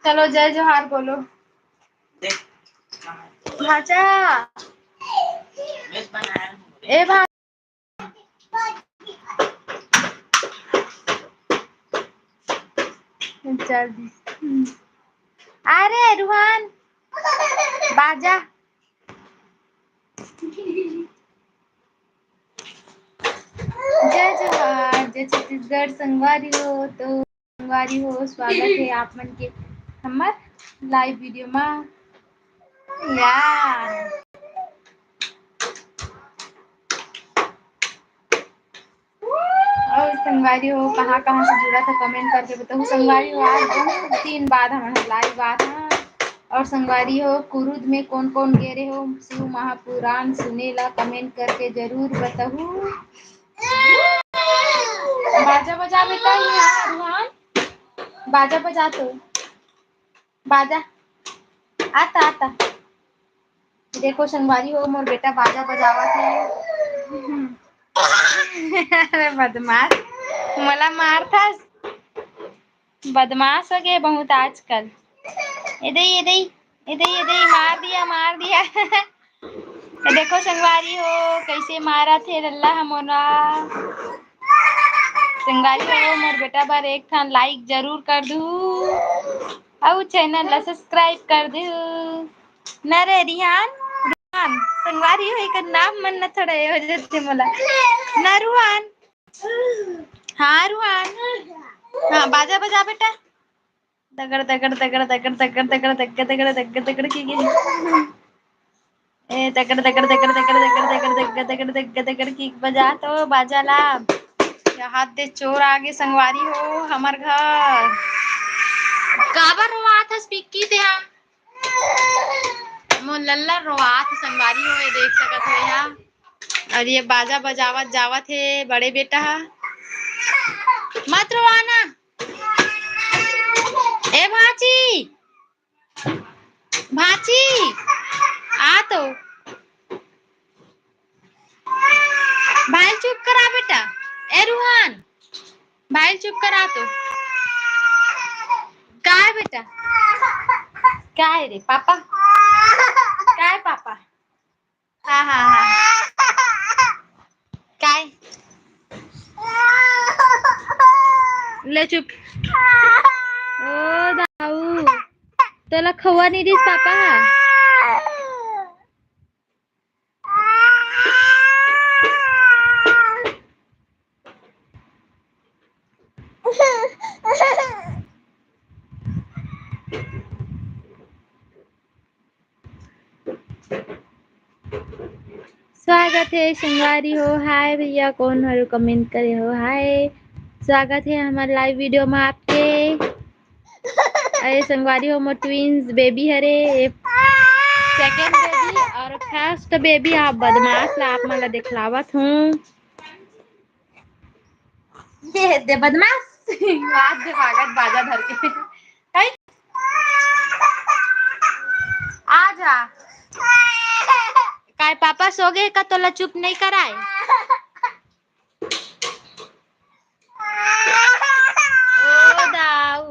चलो जय जोहार बोलो। भाचा ए भा अरे रूहान बाजा जय जोहार, जय छत्तीसगढ़। संगवारी हो तो संगवारी हो, स्वागत है आप मन के हमार लाइव वीडियो में। यार और संगवारी हो कहाँ से जुड़ा था कमेंट करके बताओ। संगवारी हो आज बहुत दिन बाद हमारे लाइव बात है। और संगवारी हो कुरुद में कौन कौन गेरे हो शिव महापुराण सुने ला कमेंट करके जरूर बताओ। बाजा बजा बेटा रूहान, बाजा बजा तो बाजा आता आता। देखो संगवारी हो मोर बेटा बाजा बजावत है। अरे बदमाश मला मारथास, बदमाश हो गए बहुत आजकल। इधर इधर इधर इधर मार दिया। देखो संगवारी हो कैसे मारा थे लल्ला हमोना। संगवारी हो मोर बेटा बार एक थान लाइक जरूर कर दू और चैनल ला सब्सक्राइब कर दू। न रे रिहान रूहान संगवारी हो एक नाम मन न थोड़ा हो जाते मोला न रूहान। हाँ रूहान, हाँ बाजा बजा बेटा। दगड़ दगड़ दगड़ दगड़ दगड़ दगड़ दगड़ दगड़ दगड़ दगड़ की ए दगड़ दगड़ दगड़ दगड़ दगड़ दगड़ दगड़ दगड़ दगड़ दगड़ की बजा तो बाजा ला। हाथ दे चोर आगे संगवारी हो हमर घर काबर रोआत हस पिक्की ते हा मो लल्ला रोआत संगवारी हो। ये देख सकत हो यहाँ और ये बाजा बजावत जावत है बड़े बेटा मत रोआना। ए भाची भाची आ तो भाई चुप करा बेटा। ए रूहान भाई चुप करा तो का है बेटा, क्या है रे पापा, क्या है पापा। हाँ हाँ हाँ क्या है ले चुप। ओ दाऊ तोला खवा नहीं दिस पापा। स्वागत है संगवारी हो। हाय भैया कौन हो कमेंट करे हो। हाय स्वागत है हमारे लाइव वीडियो में आपके। अरे संगवारी हो मोर ट्विंस बेबी हरे सेकंड बेबी और फर्स्ट बेबी। आप बदमाश ला आप मला दिखलावत हूँ ये दे बदमाश हाथ दे भागत बाजा धर के आ जा। काय पापा सो गए का तोला चुप नहीं कराए। ओ दाऊ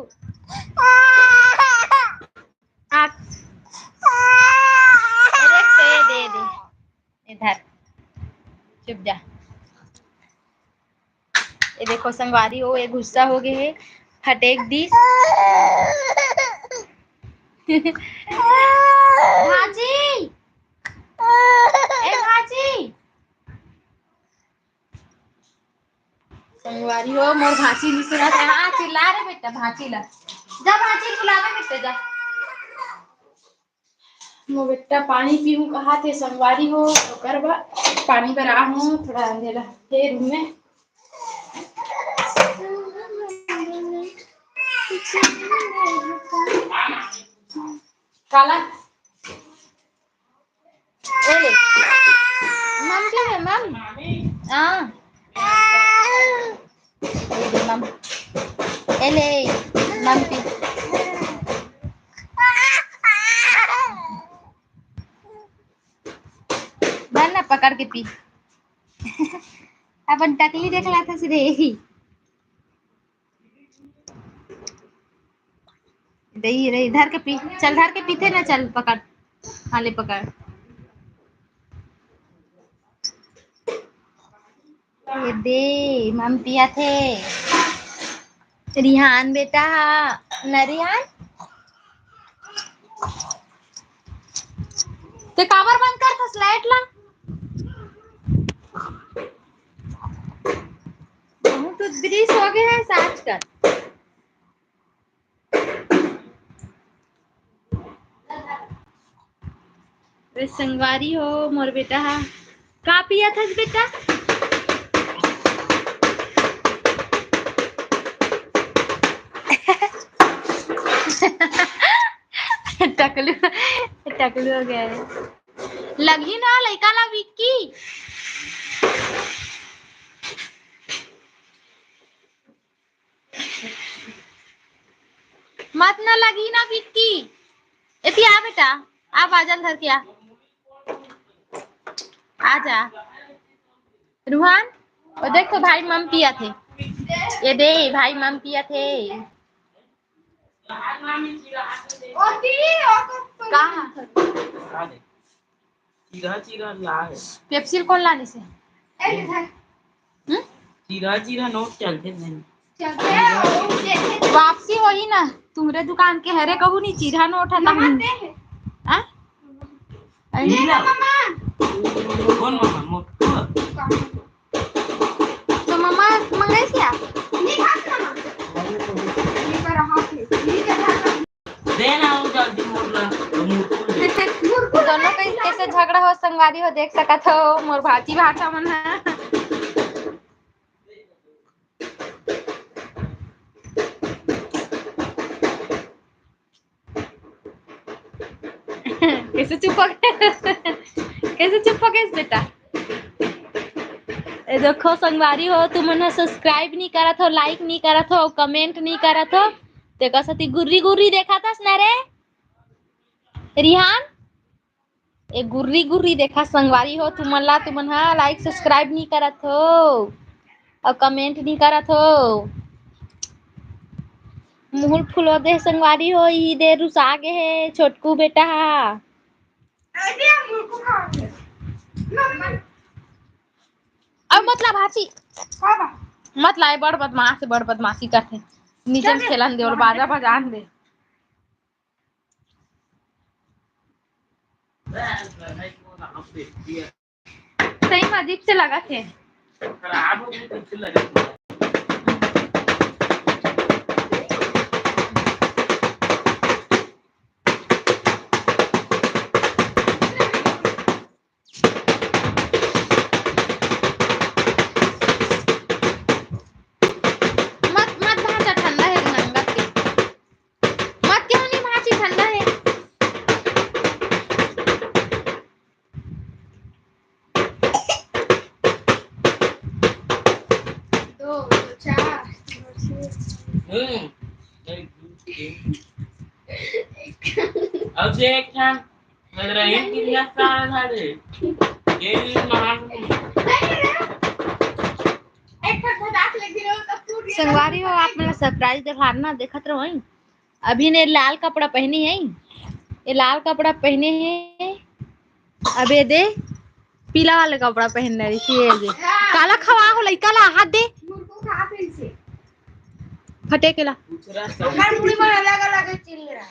अरे पे दे दे इधर चुप जा। ये देखो संगवारी हो ये गुस्सा हो गए है फटेक दी। भाजी ए भाजी संगवारी हो मोर भाची नहीं सुना था। हाँ चिल्ला रे बेटा भाची ला जा भाची खिलावे बेटा जा। मो बेटा पानी पीऊ कहा थे संगवारी हो तो करवा पानी भरा हूँ थोड़ा अंधेरा है रूम में। काला ए मम क्या है मम हाँ मम एले मम पी भर ना पकड़ के पी। अपन टकली देखला था रे दही रे धर के पी, चल धर के पीते ना, चल पकड़, हाँ ले पकड़। ये दे मम पिया थे रिहान बेटा, न रिहान ते कावर बंद कर था स्लाइड ला, तो दृश्य हो गया है साच कर। वे संगवारी हो मोर बेटा, का पिया था बेटा? टकलू टकलू हो गया है, लगी ना लड़का ला विक्की। मत ना लगी ना विक्की, इतनी आ बेटा, आ बाजल धर के आ जा रूहान। और देख तो भाई मम पिया थे, ये दे भाई मम पिया थे। पेप्सी कौन लाने से? चीरा चीरा नोट चलते नहीं, वापसी वही ना तुम्हारे दुकान के हरे कहू नहीं, चीरा नोट है कौन मामा तो मामा मंगाई क्या देना जल्दी दोनों कैसे झगड़ा हो संगवारी हो देख सकत हो, मोर भाती भाषा मन है। कैसे चुप हो कैसे चुप हो गए बेटा? देखो संगवारी हो, तुम मन सब्सक्राइब नहीं करत हो, लाइक नहीं करत हो, कमेंट नहीं करत हो, ते कसती गुर्री गुर्री देखा था ना रे रिहान, ए गुर्री गुर्री देखा संगवारी हो, तुमन हा लाइक सब्सक्राइब नहीं करत हो और कमेंट नहीं करत हो, मुहुल फुलो दे संगवारी हो, ई दे रुसा गे है छोटकू बेटा। अब मतलब भाची मत लाए, बड़ बदमाशी करते, नीचे में खेलन दे और बाजा बजान दे। सही में अजीब से लगा थे। अब देख ना रहीम कितना सारा झाड़े ये महान संगवारी हो, आप मेरा सरप्राइज दिखाना देखत रहो। अभी ने लाल कपड़ा पहनी है, ये लाल कपड़ा पहने हैं, अब ये दे पीला वाला कपड़ा पहन रही थी, ये दे काला खवा हो लइका ला हाथ दे फटे केला मुड़ी में अलग अलग चिल रहा है।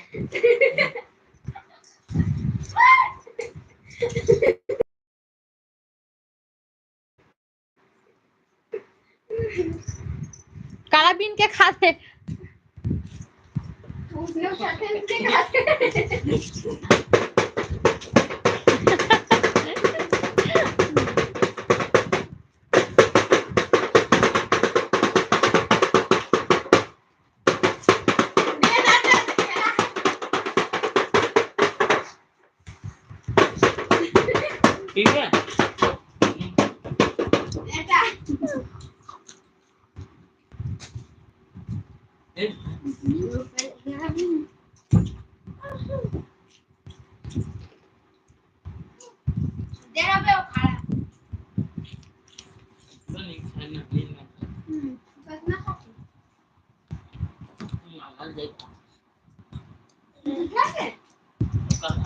काला बीन के खाते ठीक है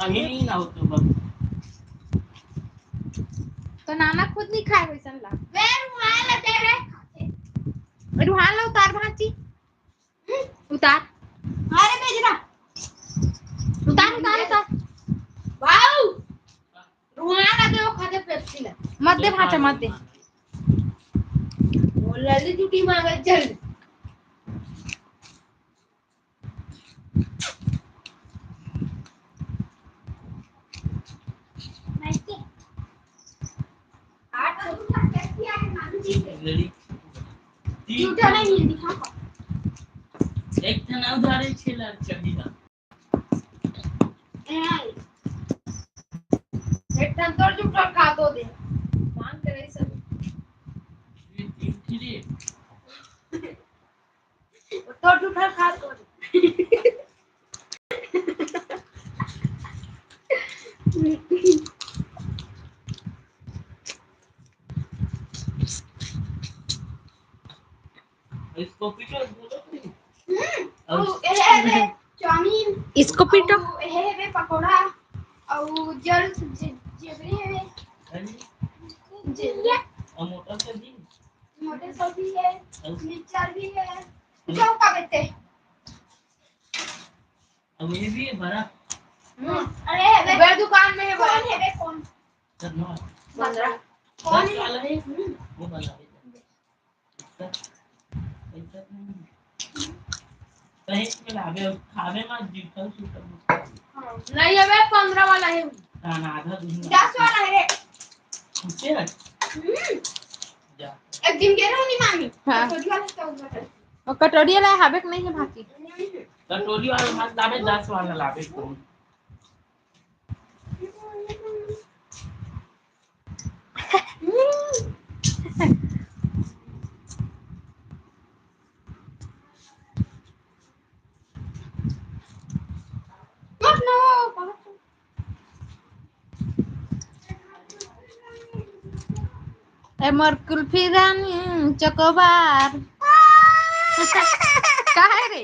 नहीं ना हो तो नाना खुद नहीं खाए वैसन ला रुहान ला उतार भाची उतार अरे भेजना उतार उतार उतार वाओ रुहान आ दे वो खाते पेप्सी ला मत दे भाचा मत दे वो लली टूटी मांगे चल टूटा नहीं दिखा एक जना उधारे छेला चढ़ीला एक टन तोड़ जुटा खा दो दे मांग करे सब तोड़ जुटा खा दो इसको पीटो बोलो चाउमीन इसको पीटो हे पकोड़ा और जल जेबरे है जी मोटर सब्जी है मिर्चा भी है जो का बेटे अब ये भी है बड़ा अरे बड़ी दुकान में है बड़ा है कौन करना 15 कौन वाला है वो वाला है कहीं में लावे खावे में जीतल सुतल नहीं है 15 वाला है ना आधा 10 वाला है पूछे ना जा एक दिन कह रहा हूं नहीं मामी कटोरी वाला तो और कटोरी वाला हाबे नहीं है भाती कटोरी वाला मत लावे 10 वाला लावे कौन एमर कुल्फी रानी चकोबार का है रे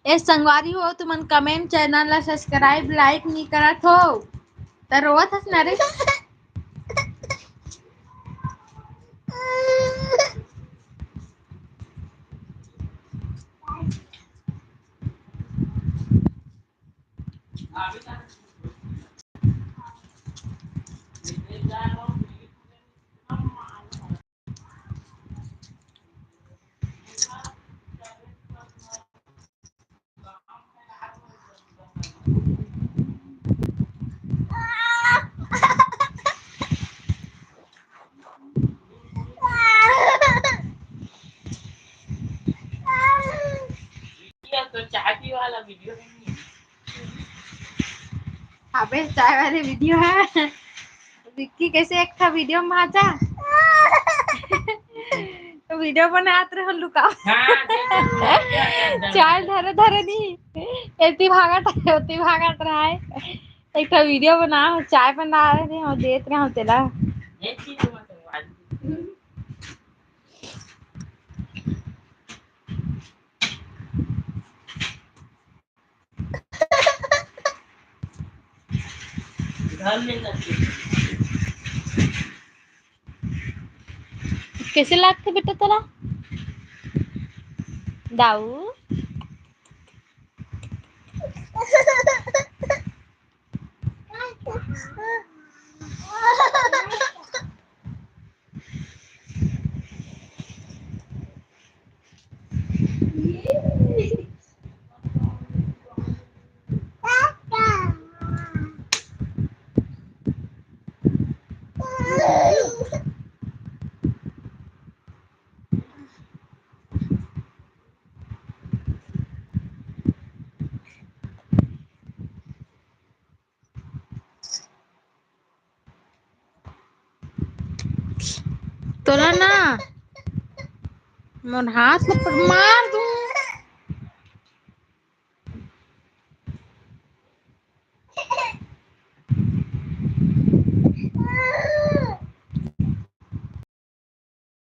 ए संगवारी हो तुमन कमेंट चैनल ला सब्सक्राइब लाइक नहीं करत हो त रोवत हस ना रे तो चाय वाला वीडियो नहीं अबे चाय वाले वीडियो है विक्की कैसे एक था वीडियो में आजा तो वीडियो बनात रहे लुका चाय धरे धरे नहीं एती भागत रहा है एक था वीडियो बना चाय बना रहे थे और देख रहे हो तेरा कैसे लगते बेटा तेरा दाऊ तोरा ना मोर हाथ में मार दूं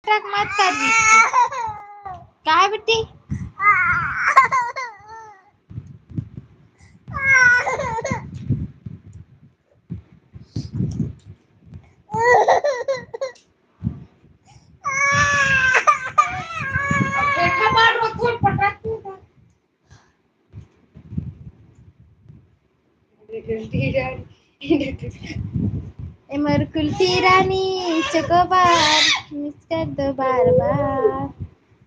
नाटक मत कर का है बेटी? एमर कुल्फी रानी चोकोबार मिस कर दो बार बार।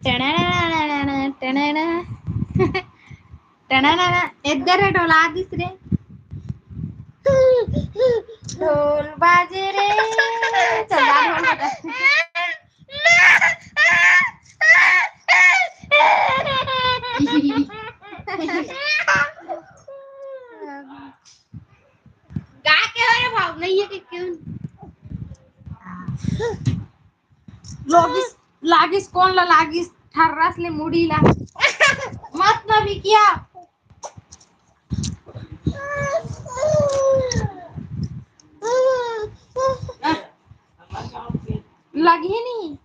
टणाना टणाना टणाना इधर है ढोला दूसरे ढोल बाजे रे चला ढोल बजा। गा के हो रे भाव नहीं है कि क्यों लागीस लागीस कौन ला लागीस ठर्रास ले मुड़ी ला मत ना भी किया लगी नहीं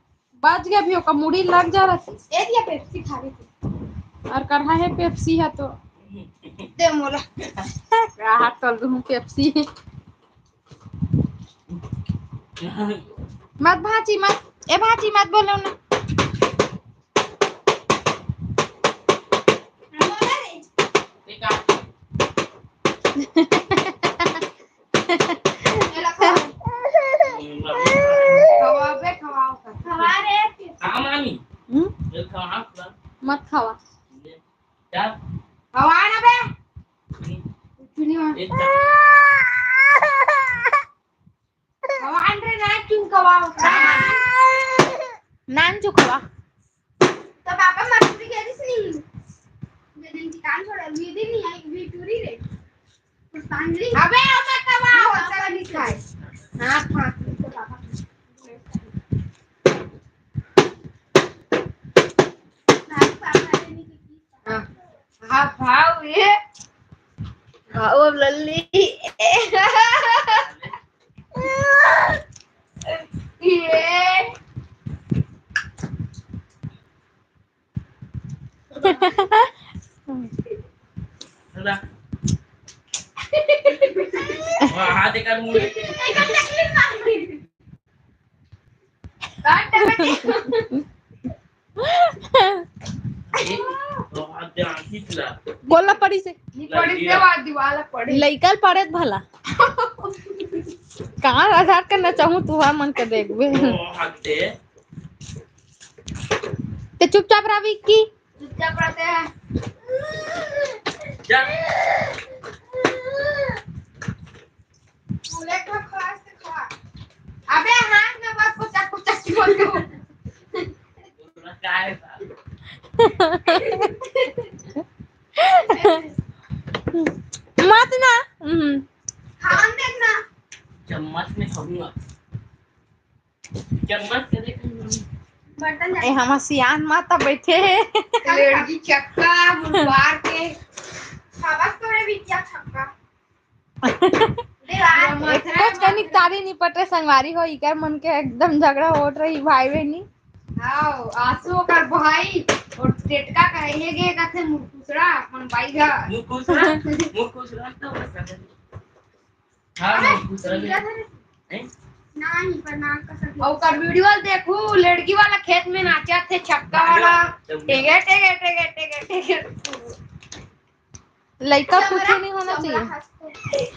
बच गया भी होगा मुड़ी लग जा रहा थी एक या पेप्सी खा रही थी और कढ़ा है पेप्सी है तो दे मोला हाथ तल दूं पेप्सी मत भाची मत ए भाची मत बोलो ना मत खावा खवा ना बे खवान रे ना क्यों खवाओ नान जो खवा तो पापा मस्ती के दिस नहीं ये दिन की काम छोड़ा ये दिन नहीं आई वीटूरी रे सांगली अबे मत खवाओ चला नहीं खाए हां हां तो पापा हाँ भाव ये भाव अब लल्ली ये हाथ कर मुंह बोला पड़ी से बात दीवाला पड़े लइकल पड़े भला कहाँ आधार करना चाहूँ तू हा मन के देखबे ते चुपचाप रह विक्की चुपचाप रहते हैं अबे हाथ में बात कुछ कुछ बोल दो मत ना खान देखना चम्मच में खाऊंगा चम्मच से बर्तन ए हम सियान माता बैठे लड़की चक्का बुलवार के खाबस तोरे भी क्या चक्का कुछ कनिक तारी नहीं पटे संगवारी हो इकर मन के एकदम झगड़ा होट रही भाई बहनी आओ आंसू कर भाई और टेटका कहे गे कथे मुकुसड़ा मन भाई गा मुकुसड़ा तो बस हां मुकुसड़ा नहीं पर नाम का सब और कर वीडियो देखू लड़की वाला खेत में नाचा थे छक्का वाला टेगे टेगे टेगे टेगे टेगे लड़का कुछ नहीं होना चाहिए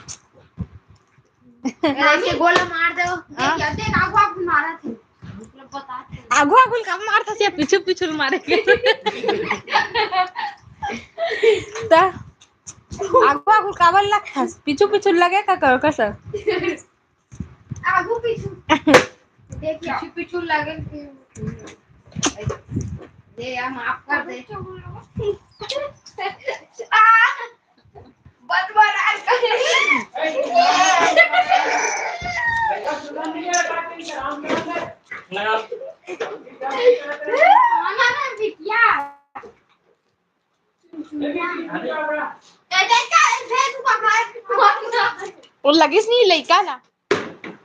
ऐसे गोला मार दो क्या देख आगू आगू मारा थे मतलब बता आगू आगू कब मारता से पीछे पीछे मारेंगे ता आगू आगू कावल लगा पीछे पीछे लगे का कर कसर आगू पीछू देख पीछू पीछू लगे दे यार माफ कर दे बदबरार कर वो लगिस नहीं लइका ला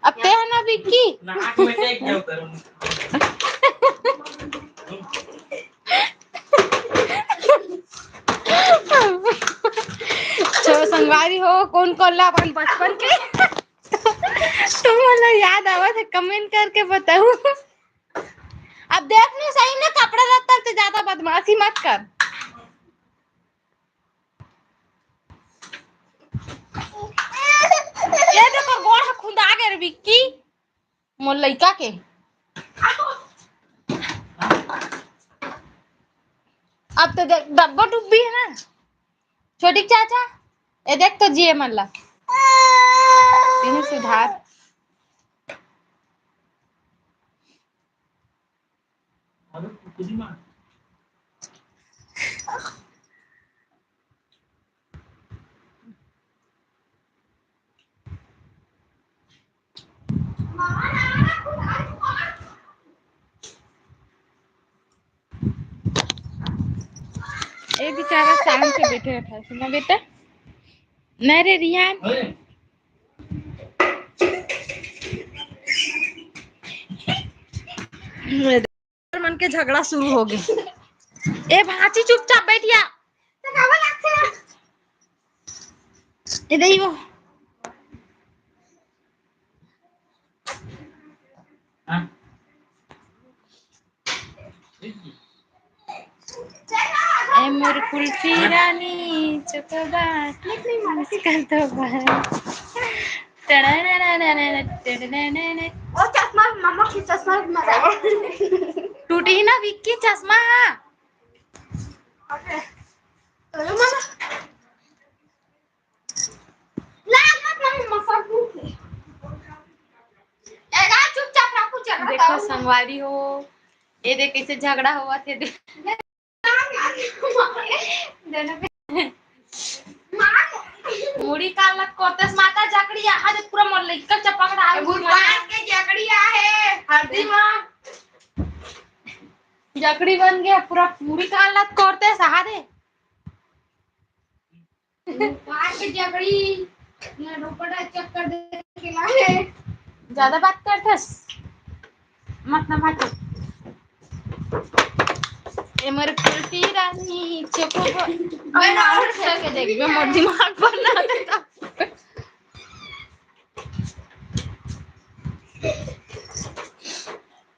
अब ते है ना विक्की नाक में टेक जाओ करूं संगवारी हो कौन कोल्ला अपन बचपन के तो मला याद आवा है कमेंट करके बताओ। अब देखने सही ना कपड़ा लत्ता से ज्यादा बदमाशी मत कर। ये देखो गोड़ खुदा गए विक्की मोर लइका के। अब तो देख डब्बा डुब्बी है ना छोटी चाचा। ये देख तो जिए मल्ला इन्हें सुधार। ये बेचारा शाम से बैठे था सुना बेटा नहीं रे रियान। मन के झगड़ा शुरू हो गई। ए भाची चुपचाप बैठिया इधर ही वो ए मोर कुल्फी रानी चकोबार करतो बार। ओ चश्मा मम्मा की चश्मा मरा टूटी ना विक्की चश्मा। ओके तो मम्मा लाग मत मम्मा सब एगा चुपचाप रखो झगड़ा। देखो संगवारी हो ये देख कैसे झगड़ा हुआ थे। मुड़ी कालत कोतेस माता जकड़ी आज पूरा मोर लइका चपकड़ा आ बुढ़ान के जकड़ी आहे हरदी मां जकड़ी बन गया पूरा मुड़ी कालत कोतेस आ दे पार के जकड़ी ना रोपड़ा चक्कर दे के लाए। ज्यादा बात करतस मत ना बात। ए मोर कुल्फी रानी चुप ओए ना और के देख मैं मोर दिमाग पर ना देता।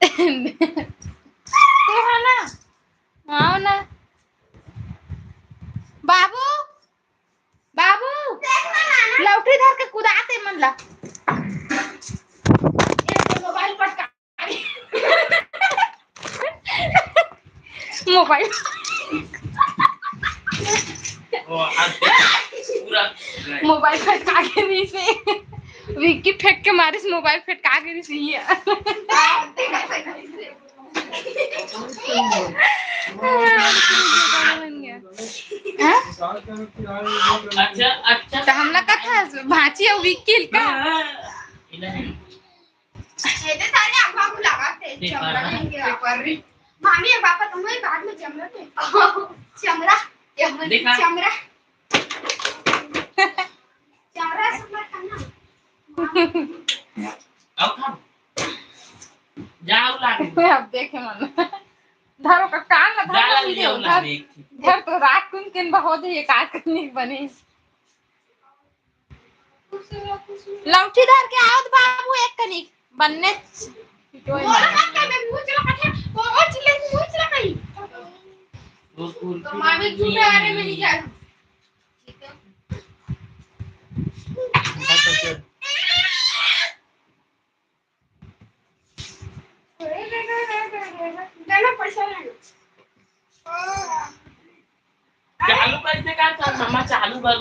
तो है ना आओ ना बाबू बाबू लौटी धर के कुदाते मन ला मोबाइल पटका मोबाइल मोबाइल फटका के नीचे विक्की फेंक के मारिस मोबाइल फटका के नीचे अच्छा अच्छा तो हमला का था भाची और विक्की का ये सारे अब्बा को लगाते चमड़ा के ऊपर मामी और पापा तुम्हें बाद में चमड़ा थे चमड़ा चमड़ा चमड़ा सब खाना अब खा जाओ लागे अब देखे मन धरो का कान में धर वीडियो धर तो रात कुन किन बहुत ये काट करने बने लौठी धर के आओ बाबू एक कनी बनने तो मामी झूठे आने में नहीं जा चालू कैसे कर मामा चालू कर